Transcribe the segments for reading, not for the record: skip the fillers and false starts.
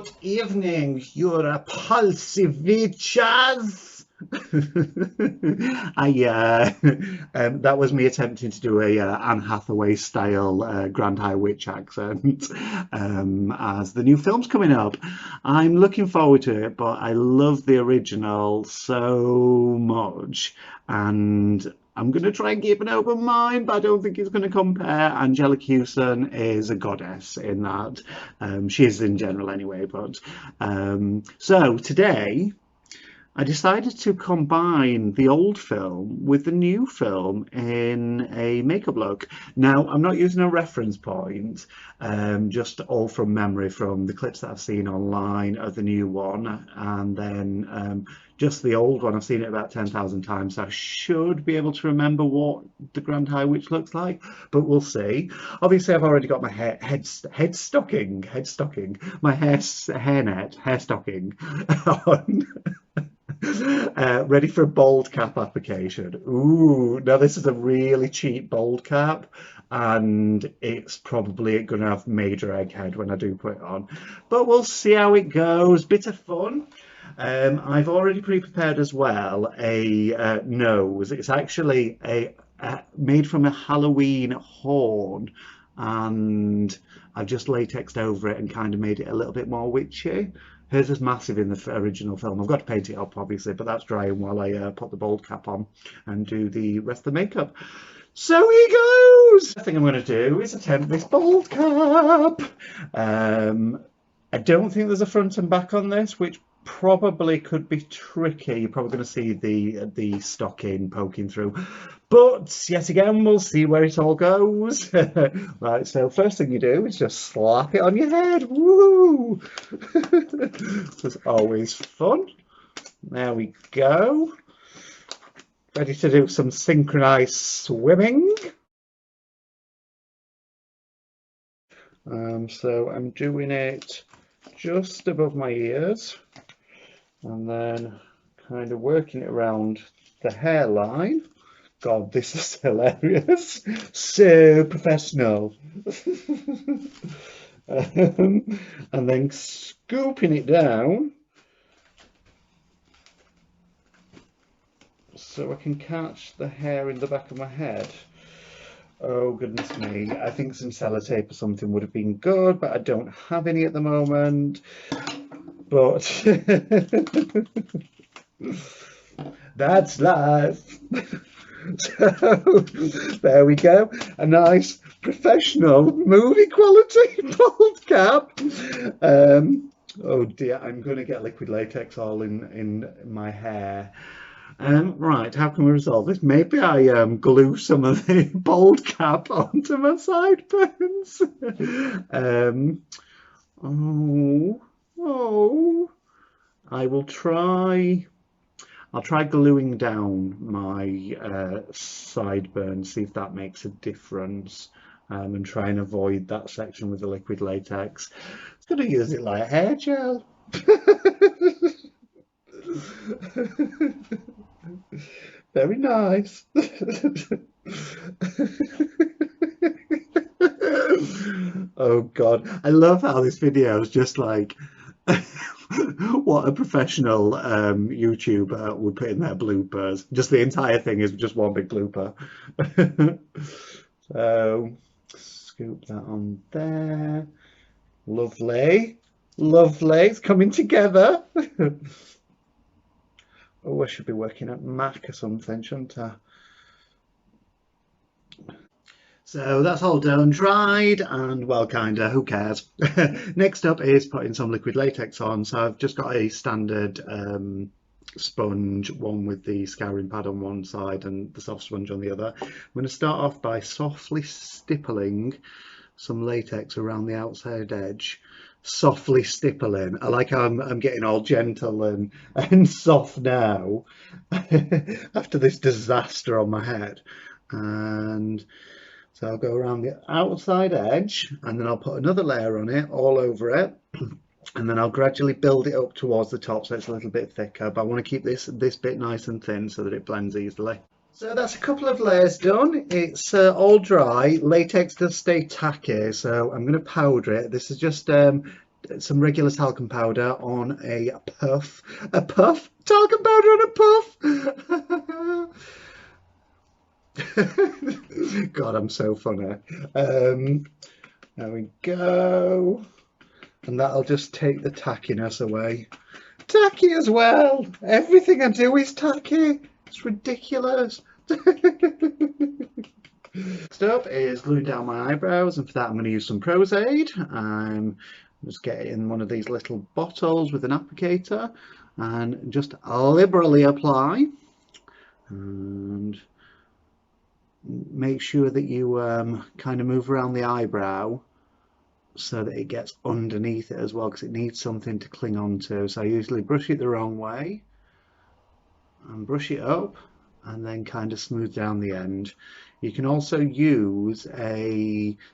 Good evening, your witches. That was me attempting to do a Anne Hathaway style Grand High Witch accent as the new film's coming up. I'm looking forward to it, but I love the original so much, and I'm going to try and keep an open mind, but I don't think it's going to compare. Angelica Houston is a goddess in that. She is in general anyway, but so today I decided to combine the old film with the new film in a makeup look. Now, I'm not using a reference point, just all from memory from the clips that I've seen online of the new one, and then just the old one. I've seen it about 10,000 times, so I should be able to remember what the Grand High Witch looks like, but we'll see. Obviously, I've already got my hair stocking on. Ready for a bold cap application. Ooh, now this is a really cheap bold cap, and it's probably going to have major egghead when I do put it on, but we'll see how it goes. Bit of fun. I've already pre-prepared as well a nose. It's actually a made from a Halloween horn, and I've just latexed over it and kind of made it a little bit more witchy. Hers is massive in the original film. I've got to paint it up, obviously, but that's drying while I put the bold cap on and do the rest of the makeup. So here goes! The thing I'm going to do is attempt this bold cap. I don't think there's a front and back on this, which probably could be tricky. You're probably going to see the stocking poking through, but yet again we'll see where it all goes. Right, so first thing you do is just slap it on your head. Woo! This is always fun. There we go, ready to do some synchronized swimming. So I'm doing it just above my ears, and then kind of working it around the hairline. God, this is hilarious. So professional. And then scooping it down so I can catch the hair in the back of my head. Oh, goodness me. I think some sellotape or something would have been good, but I don't have any at the moment. But that's life. So there we go. A nice professional movie quality bold cap. Oh dear, I'm going to get liquid latex all in my hair. Right, how can we resolve this? Maybe I glue some of the bold cap onto my sideburns. I will try. I'll try gluing down my sideburns, see if that makes a difference, and try and avoid that section with the liquid latex. I'm going to use it like hair gel. Very nice. Oh God, I love how this video is just like what a professional YouTuber would put in their bloopers. Just the entire thing is just one big blooper. So scoop that on there. Lovely, lovely. It's coming together. Oh, I should be working at Mac or something, shouldn't I? So that's all done, dried, and well, kinda, who cares? Next up is putting some liquid latex on. So I've just got a standard sponge, one with the scouring pad on one side and the soft sponge on the other. I'm going to start off by softly stippling some latex around the outside edge. Softly stippling. I like how I'm getting all gentle and soft now after this disaster on my head. And so I'll go around the outside edge, and then I'll put another layer on it, all over it, and then I'll gradually build it up towards the top so it's a little bit thicker, but I want to keep this bit nice and thin so that it blends easily. So that's a couple of layers done. It's all dry. Latex does stay tacky, so I'm going to powder it. This is just some regular talcum powder on a puff. A puff? Talcum powder on a puff! God, I'm so funny. There we go. And that'll just take the tackiness away. Tacky as well. Everything I do is tacky. It's ridiculous. Next up is gluing down my eyebrows, and for that I'm going to use some Prozaid. Just get it in one of these little bottles with an applicator and just liberally apply. And make sure that you kind of move around the eyebrow so that it gets underneath it as well, because it needs something to cling on to. So I usually brush it the wrong way and brush it up and then kind of smooth down the end. You can also use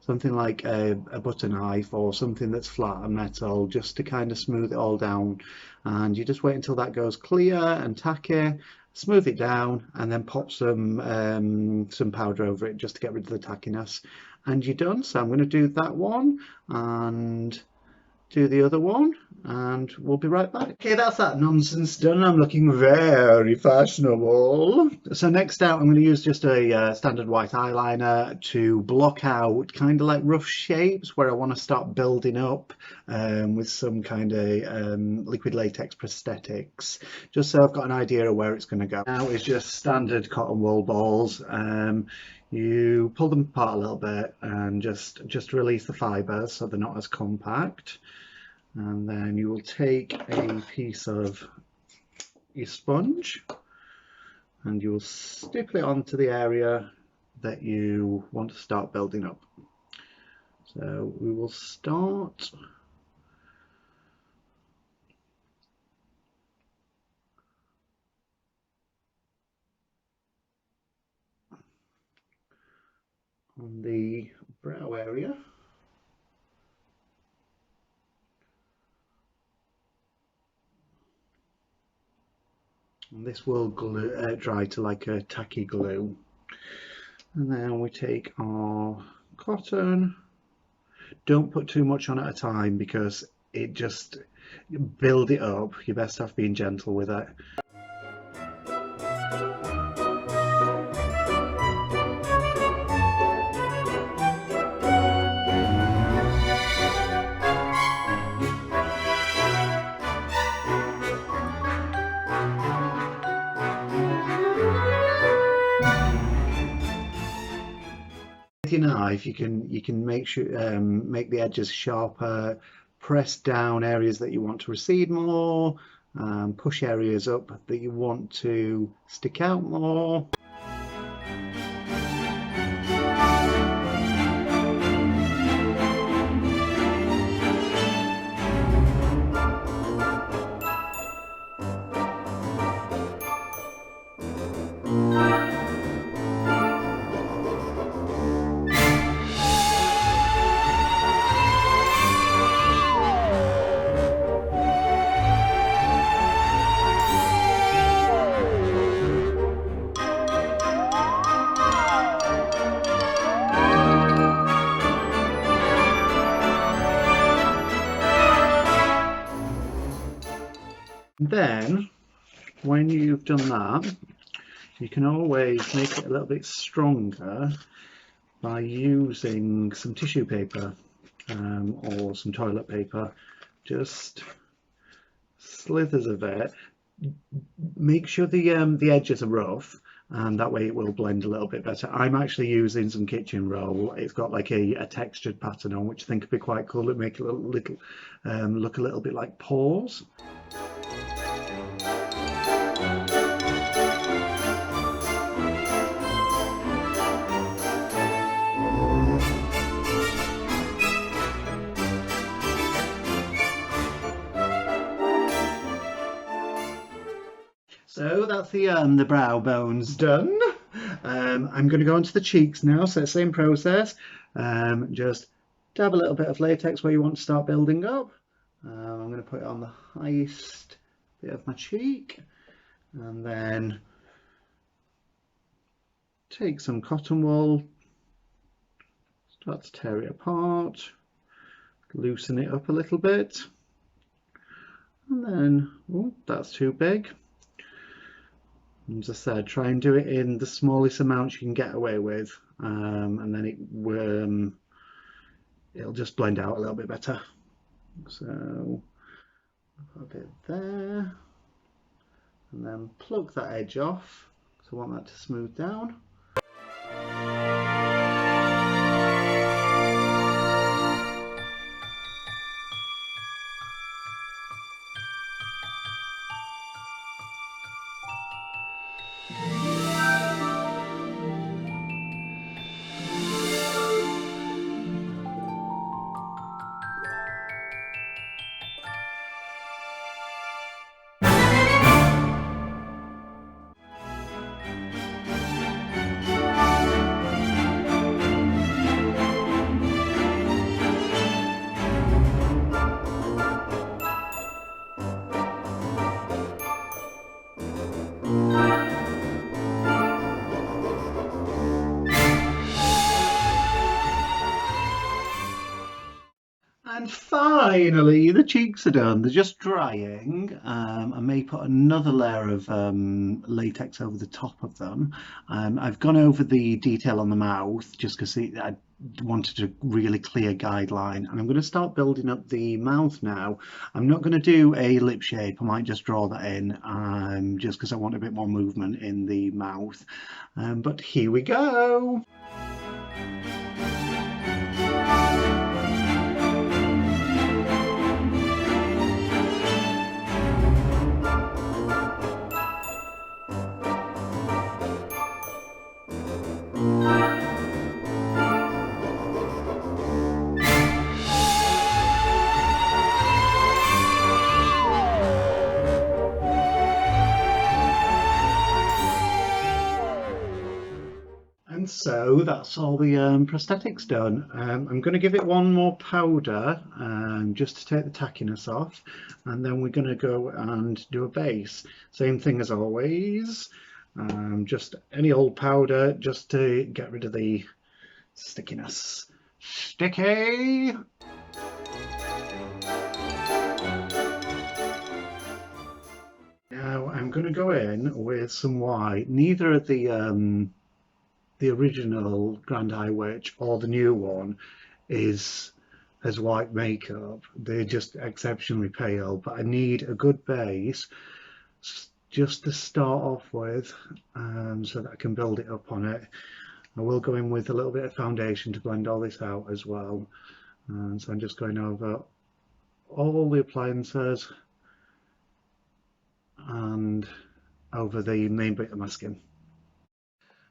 something like a butter knife or something that's flat and metal just to kind of smooth it all down, and you just wait until that goes clear and tacky, smooth it down, and then pop some powder over it just to get rid of the tackiness, and you're done. So I'm going to do that one and do the other one, and we'll be right back. Okay, that's that nonsense done. I'm looking very fashionable. So next out, I'm going to use just a standard white eyeliner to block out kind of like rough shapes where I want to start building up with some kind of liquid latex prosthetics, just so I've got an idea of where it's going to go. Now it's just standard cotton wool balls. You pull them apart a little bit and just release the fibers so they're not as compact. And then you will take a piece of your sponge and you will stipple it onto the area that you want to start building up. So we will start on the brow area. And this will dry to like a tacky glue. And then we take our cotton. Don't put too much on at a time because it just build it up. You're best off being gentle with it. With your knife, you can make sure make the edges sharper, press down areas that you want to recede more, push areas up that you want to stick out more. Then, when you've done that, you can always make it a little bit stronger by using some tissue paper or some toilet paper. Just slithers of it. Make sure the edges are rough, and that way it will blend a little bit better. I'm actually using some kitchen roll. It's got like a textured pattern on, which I think would be quite cool. It make it look a little bit like paws. So that's the brow bones done. I'm going to go on to the cheeks now. So same process. Just dab a little bit of latex where you want to start building up. I'm going to put it on the highest bit of my cheek, and then take some cotton wool, start to tear it apart, loosen it up a little bit, and then, oh, that's too big. As I said, try and do it in the smallest amounts you can get away with, and then it'll just blend out a little bit better. So a bit there, and then plug that edge off, because I want that to smooth down. And finally, the cheeks are done. They're just drying. I may put another layer of latex over the top of them. I've gone over the detail on the mouth just because I wanted a really clear guideline. And I'm going to start building up the mouth now. I'm not going to do a lip shape. I might just draw that in just because I want a bit more movement in the mouth. But here we go. And so that's all the prosthetics done. I'm going to give it one more powder just to take the tackiness off, and then we're going to go and do a base. Same thing as always, just any old powder just to get rid of the stickiness. Sticky! Now I'm going to go in with some white. Neither of the original Grand High Witch or the new one has white makeup. They're just exceptionally pale, but I need a good base just to start off with, so that I can build it up on it. I will go in with a little bit of foundation to blend all this out as well. So I'm just going over all the appliances and over the main bit of my skin.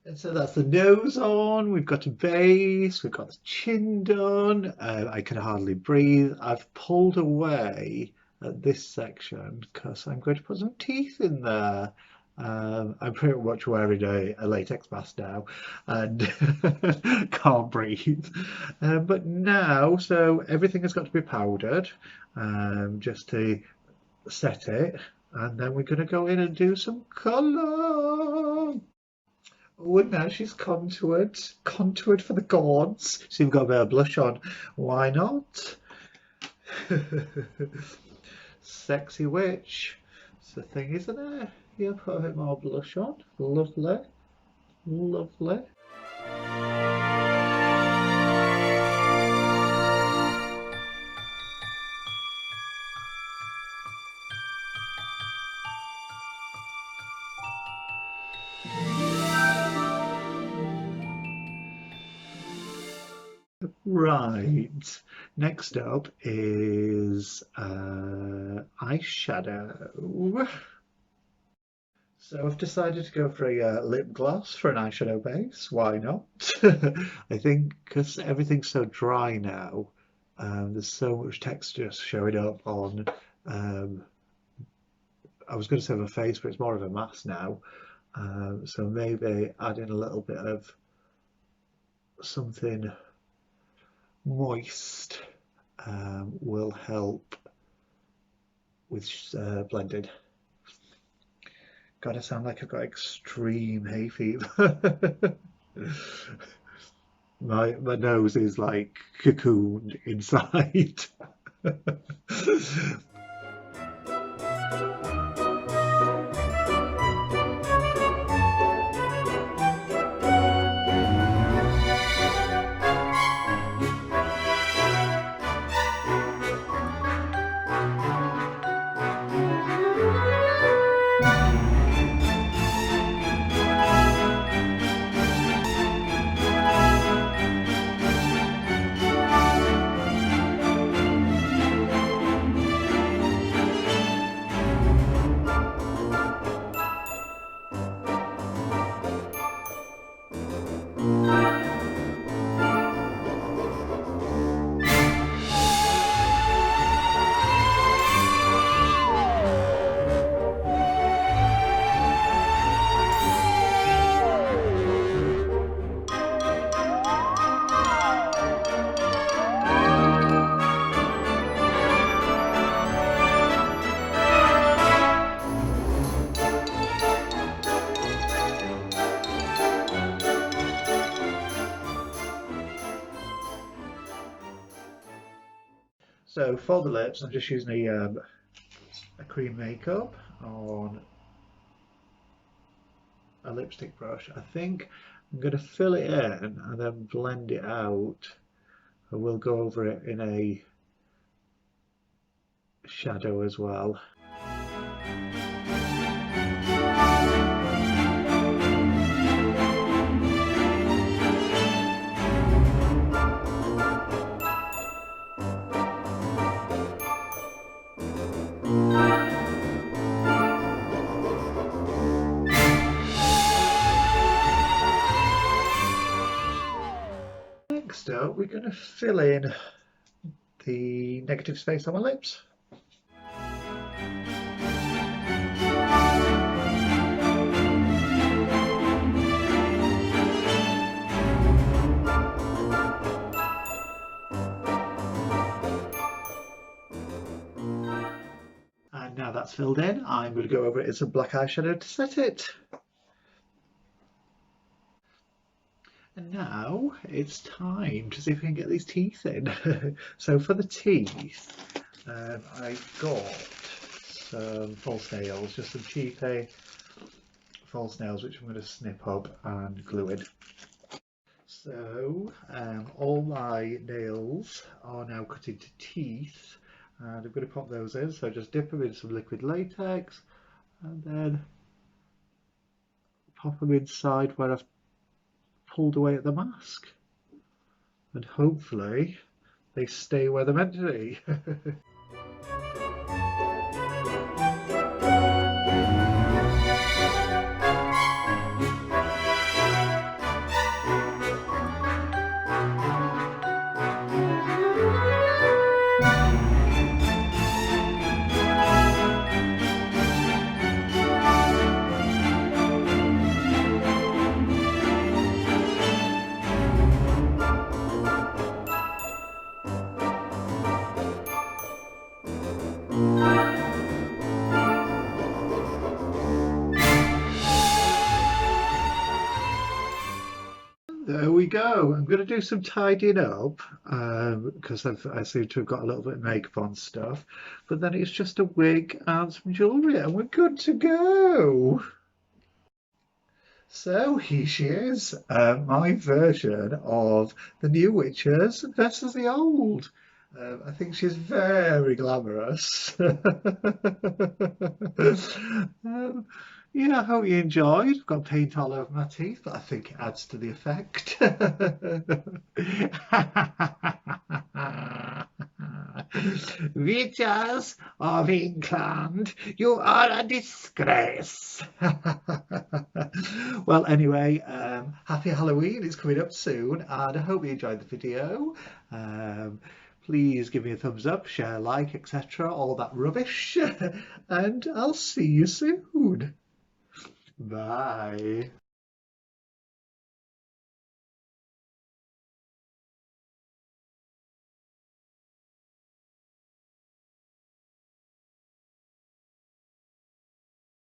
And so that's the nose on, we've got a base, we've got the chin done. I can hardly breathe. I've pulled away at this section because I'm going to put some teeth in there. I'm pretty much wearing a latex mask now and can't breathe. But now, so everything has got to be powdered just to set it. And then we're going to go in and do some colour. Oh, and now she's contoured for the gods. So you've got a bit of blush on. Why not? Sexy witch. It's the thing, isn't it? Yeah, put a bit more blush on. Lovely. Lovely. Right, next up is eyeshadow. So I've decided to go for a lip gloss for an eyeshadow base. Why not? I think because everything's so dry now, there's so much texture showing up on, I was going to say my face, but it's more of a mask now. So maybe adding a little bit of something moist will help with blending. God, I sound like I've got extreme hay fever. My nose is like cocooned inside. So for the lips, I'm just using a cream makeup on a lipstick brush. I think I'm going to fill it in and then blend it out. I will go over it in a shadow as well. Next up, we're going to fill in the negative space on my lips. And now that's filled in, I'm going to go over it in some black eyeshadow to set it. And now it's time to see if we can get these teeth in. So for the teeth, I've got some false nails, just some cheapy false nails, which I'm going to snip up and glue in. So all my nails are now cut into teeth, and I'm going to pop those in. So just dip them in some liquid latex and then pop them inside where I've pulled away at the mask, and hopefully they stay where they're meant to be. There we go. I'm going to do some tidying up because I seem to have got a little bit of makeup on stuff, but then it's just a wig and some jewellery and we're good to go. So here she is, my version of the new witches versus the old. I think she's very glamorous. Yeah, I hope you enjoyed. I've got paint all over my teeth, but I think it adds to the effect. Witches of England, you are a disgrace. Well, anyway, happy Halloween. It's coming up soon, and I hope you enjoyed the video. Please give me a thumbs up, share, like, etc. All that rubbish. And I'll see you soon. Bye.